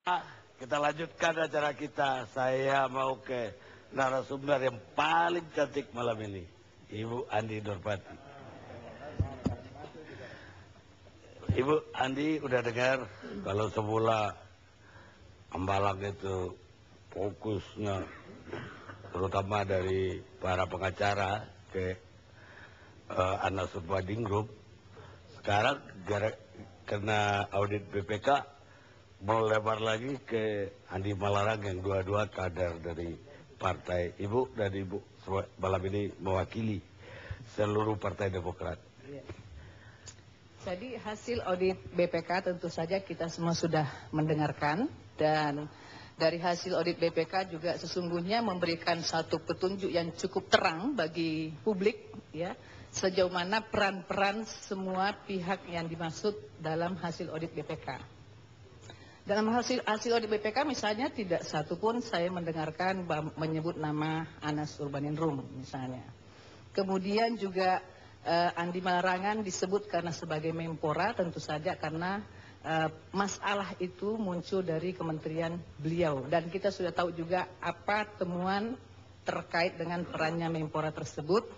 Kita lanjutkan acara kita. Saya mau ke narasumber yang paling cantik malam ini, Ibu Andi Nurpati. Ibu Andi udah dengar kalau semula Hambalang itu fokusnya terutama dari para pengacara ke Anas Urbaningrum. Sekarang karena audit BPK melebar lagi ke Andi Malarang yang dua-dua kader dari partai Ibu, dan Ibu malam ini mewakili seluruh Partai Demokrat. Jadi hasil audit BPK tentu saja kita semua sudah mendengarkan, dan dari hasil audit BPK juga sesungguhnya memberikan satu petunjuk yang cukup terang bagi publik, ya, sejauh mana peran-peran semua pihak yang dimaksud dalam hasil audit BPK. Dalam hasil audit BPK misalnya tidak satupun saya mendengarkan menyebut nama Anas Urbaningrum misalnya. Kemudian juga Andi Malarangan disebut karena sebagai Menpora, tentu saja karena masalah itu muncul dari kementerian beliau. Dan kita sudah tahu juga apa temuan terkait dengan perannya Menpora tersebut.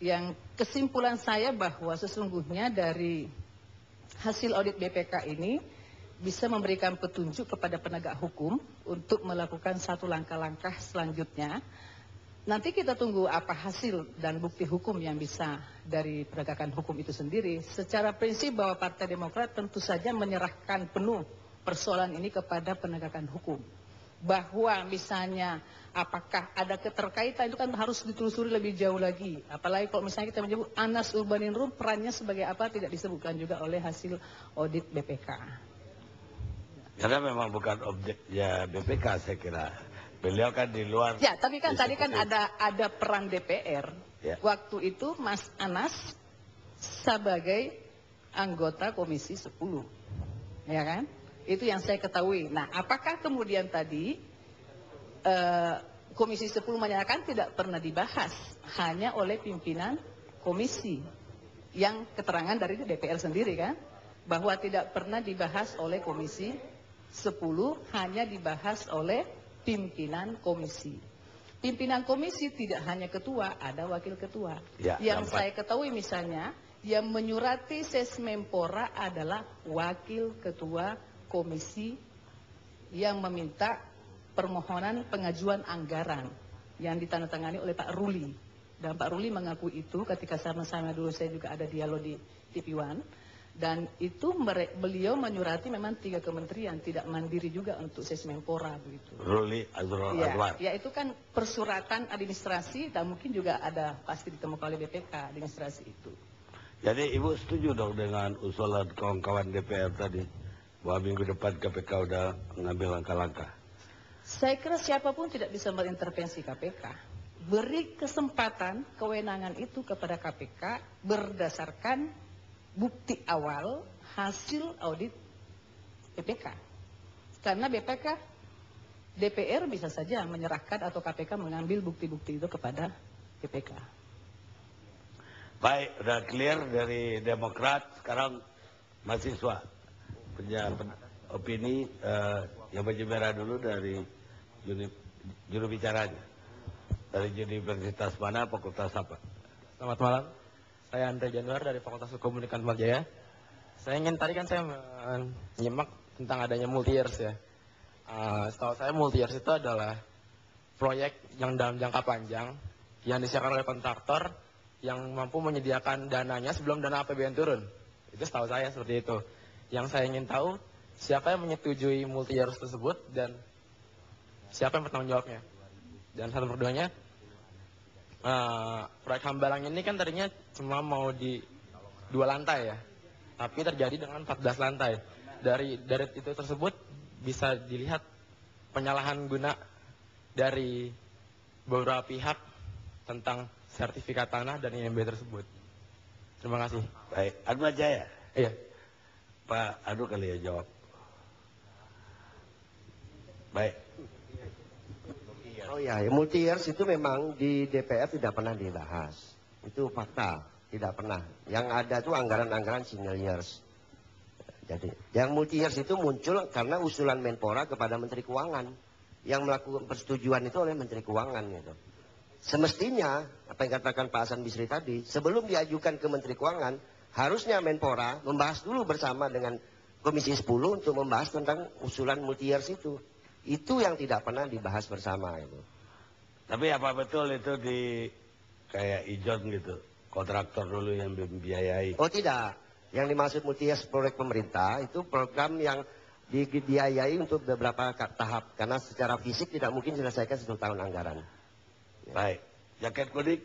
Yang kesimpulan saya bahwa sesungguhnya dari hasil audit BPK ini bisa memberikan petunjuk kepada penegak hukum untuk melakukan satu langkah-langkah selanjutnya. Nanti kita tunggu apa hasil dan bukti hukum yang bisa dari penegakan hukum itu sendiri. Secara prinsip bahwa Partai Demokrat tentu saja menyerahkan penuh persoalan ini kepada penegakan hukum. Bahwa misalnya apakah ada keterkaitan itu kan harus ditelusuri lebih jauh lagi. Apalagi kalau misalnya kita menyebut Anas Urbaningrum perannya sebagai apa tidak disebutkan juga oleh hasil audit BPK. Karena memang bukan objeknya BPK, saya kira. Beliau kan di luar. Ya, tapi kan tadi kan ada peran DPR. Ya. Waktu itu Mas Anas sebagai anggota Komisi 10. Ya kan? Itu yang saya ketahui. Nah, apakah kemudian tadi Komisi 10 menyatakan tidak pernah dibahas hanya oleh pimpinan komisi, yang keterangan dari DPR sendiri kan, bahwa tidak pernah dibahas oleh Komisi 10, hanya dibahas oleh pimpinan komisi. Pimpinan komisi tidak hanya ketua, ada wakil ketua. Ya, yang saya ketahui misalnya, yang menyurati Sesmenpora adalah wakil ketua komisi yang meminta permohonan pengajuan anggaran yang ditandatangani oleh Pak Ruli. Dan Pak Ruli mengaku itu ketika sama-sama dulu saya juga ada dialog di TV One. Dan itu beliau menyurati memang 3 kementerian, tidak mandiri juga untuk Sesmenpora begitu. Ruli Azwar. Ya, itu kan persuratan administrasi dan mungkin juga ada pasti ditemukan oleh BPK administrasi itu. Jadi Ibu setuju dong dengan usulan kawan-kawan DPR tadi bahwa minggu depan KPK udah mengambil langkah-langkah? Saya kira siapapun tidak bisa mengintervensi KPK. Beri kesempatan kewenangan itu kepada KPK berdasarkan bukti awal hasil audit BPK. Karena DPR bisa saja menyerahkan atau KPK mengambil bukti-bukti itu kepada BPK. Baik, udah clear dari Demokrat. Sekarang mahasiswa punya opini yang baju merah dulu dari juru bicaranya. Dari universitas mana, fakultas apa? Selamat malam. Saya Andre Januar dari Fakultas Hukum Unikan Jaya. Tadi kan saya menyimak tentang adanya multi-years ya. Setahu saya multi-years itu adalah proyek yang dalam jangka panjang yang disiapkan oleh kontraktor yang mampu menyediakan dananya sebelum dana APBN turun. Itu setahu saya seperti itu. Yang saya ingin tahu siapa yang menyetujui multi-years tersebut dan siapa yang bertanggung jawabnya. Dan satu berduanya, proyek Hambalang ini kan tadinya cuma mau di 2 lantai ya, tapi terjadi dengan 14 lantai. Dari itu tersebut bisa dilihat penyalahan guna dari beberapa pihak tentang sertifikat tanah dan IMB tersebut. Terima kasih. Baik, Atma Jaya. Iya. Pak Adu kali ya jawab. Baik. Oh ya, multi-years itu memang di DPR tidak pernah dibahas. Itu fakta, tidak pernah. Yang ada itu anggaran-anggaran single years. Jadi yang multi years itu muncul karena usulan Menpora kepada Menteri Keuangan. Yang melakukan persetujuan itu oleh Menteri Keuangan gitu. Semestinya, apa yang katakan Pak Hasan Bisri tadi, sebelum diajukan ke Menteri Keuangan, harusnya Menpora membahas dulu bersama dengan Komisi 10 untuk membahas tentang usulan multi years itu. Itu yang tidak pernah dibahas bersama itu. Tapi apa betul itu di kayak ijon gitu, kontraktor dulu yang membiayai? Oh tidak, yang dimaksud multi years proyek pemerintah itu program yang dibiayai untuk beberapa tahap. Karena secara fisik tidak mungkin diselesaikan 1 tahun anggaran. Baik, jaket kuning.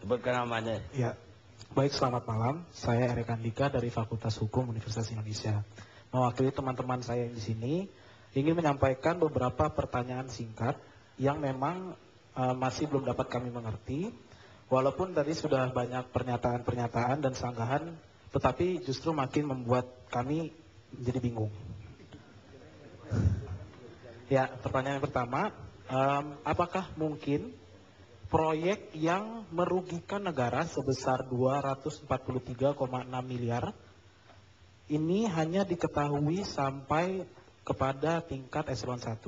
Sebutkan namanya. Ya, baik, selamat malam. Saya Erik Andika dari Fakultas Hukum Universitas Indonesia. Mewakili teman-teman saya di sini, ingin menyampaikan beberapa pertanyaan singkat yang memang masih belum dapat kami mengerti. Walaupun tadi sudah banyak pernyataan-pernyataan dan sanggahan, tetapi justru makin membuat kami menjadi bingung. Ya, pertanyaan yang pertama, apakah mungkin proyek yang merugikan negara sebesar 243,6 miliar ini hanya diketahui sampai kepada tingkat eselon 1.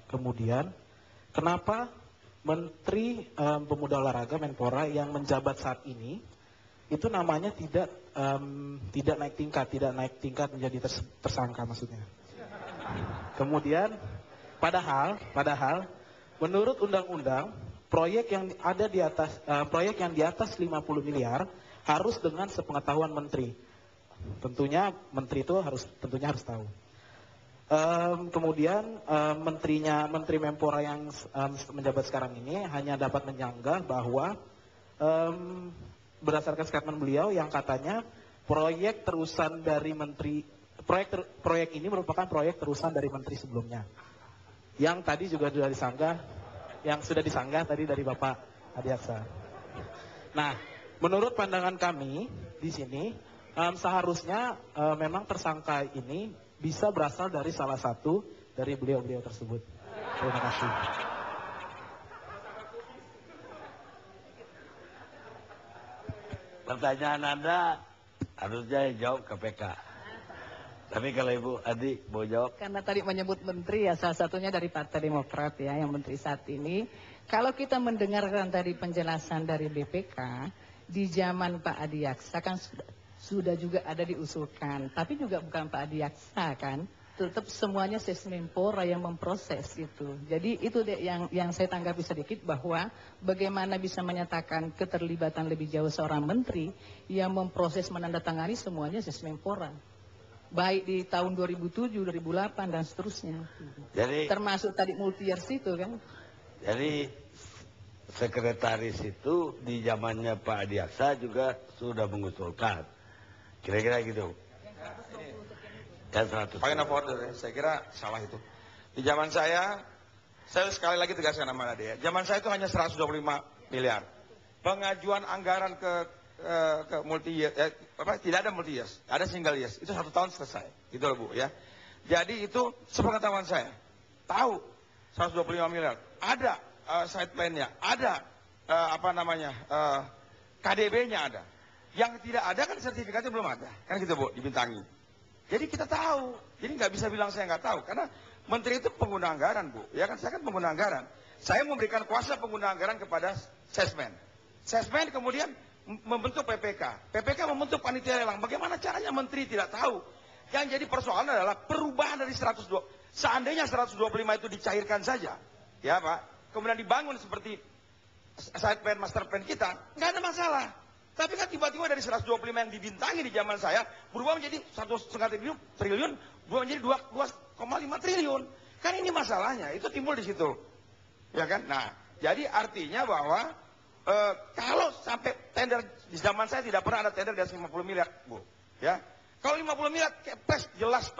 Kemudian, kenapa Menteri Pemuda Olahraga Menpora yang menjabat saat ini itu namanya tidak naik tingkat menjadi tersangka maksudnya. Kemudian, padahal menurut undang-undang proyek yang di atas 50 miliar harus dengan sepengetahuan menteri. Tentunya menteri itu harus tahu. Kemudian Menteri Menpora yang menjabat sekarang ini hanya dapat menyanggah bahwa berdasarkan statement beliau yang katanya proyek ini merupakan proyek terusan dari menteri sebelumnya. Yang tadi juga sudah disanggah, yang sudah disanggah tadi dari Bapak Adiaksa. Nah, menurut pandangan kami di sini seharusnya memang tersangka ini bisa berasal dari salah satu dari beliau-beliau tersebut. Terima kasih. Pertanyaan Anda harusnya jawab KPK. Tapi kalau Ibu Adi mau jawab. Karena tadi menyebut menteri ya, salah satunya dari Partai Demokrat ya, yang menteri saat ini. Kalau kita mendengarkan tadi penjelasan dari BPK, di zaman Pak Adiaksa kan sudah juga ada diusulkan, tapi juga bukan Pak Adiaksa kan, tetap semuanya Sesmenpora yang memproses itu. Jadi itu deh yang saya tanggapi sedikit, bahwa bagaimana bisa menyatakan keterlibatan lebih jauh seorang menteri yang memproses menandatangani semuanya Sesmenpora. Baik di tahun 2007, 2008 dan seterusnya. Jadi termasuk tadi multi years itu kan. Jadi sekretaris itu di zamannya Pak Adiaksa juga sudah mengusulkan. Kira-kira gitu. Yang 100. Point of order, saya kira salah itu. Di zaman saya sekali lagi tegaskan nama Ade ya. Zaman saya itu hanya 125 miliar. Pengajuan anggaran ke multi year, tidak ada multi years, ada single years. Itu 1 tahun selesai. Gitu loh Bu ya. Jadi itu sepengetahuan saya. Tahu 125 miliar. Ada side plan-nya, ada KDB-nya ada. Yang tidak ada kan sertifikatnya belum ada. Kan gitu Bu, dibintangi. Jadi kita tahu. Jadi nggak bisa bilang saya nggak tahu. Karena menteri itu pengguna anggaran Bu. Ya kan, saya kan pengguna anggaran. Saya memberikan kuasa pengguna anggaran kepada Sesmen. Sesmen kemudian membentuk PPK. PPK membentuk panitia lelang. Bagaimana caranya menteri tidak tahu? Yang jadi persoalan adalah perubahan dari 102. Seandainya 125 itu dicairkan saja. Ya Pak. Kemudian dibangun seperti side plan, master plan kita. Nggak ada masalah. Tapi kan tiba-tiba dari 125 yang dibintangi di zaman saya berubah menjadi 1,5 triliun, berubah menjadi 2,5 triliun. Kan ini masalahnya, itu timbul di situ. Ya kan? Nah, jadi artinya bahwa kalau sampai tender di zaman saya tidak pernah ada tender di atas 50 miliar, Bu. Ya. Kalau 50 miliar Kepres jelas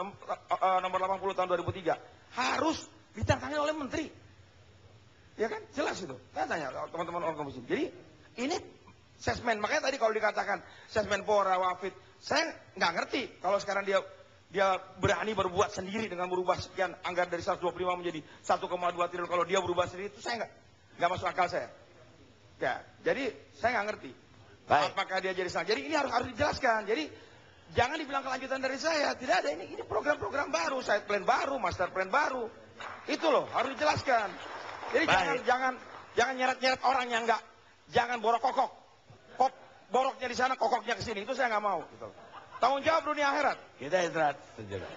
nomor 80 tahun 2003 harus ditangani oleh menteri. Ya kan? Jelas itu. Saya tanya teman-teman orang komisi. Jadi ini Sesmen, makanya tadi kalau dikatakan Sesmenpora, Wafid, saya nggak ngerti kalau sekarang dia berani berbuat sendiri dengan merubah sekian anggaran dari 125 menjadi 1,2 triliun. Kalau dia berubah sendiri itu saya nggak masuk akal saya. Ya, jadi saya nggak ngerti. Baik. Apakah dia jadi salah? Jadi ini harus dijelaskan. Jadi jangan dibilang kelanjutan dari saya. Tidak ada ini program-program baru, side plan baru, master plan baru. Itu loh harus dijelaskan. Jadi Baik. jangan nyeret-nyeret orang yang nggak, jangan borok-kokok. Boroknya di sana, kokoknya ke sini. Itu saya nggak mau. Gitu. Tanggung jawab dunia akhirat. Kita istirahat sejenak.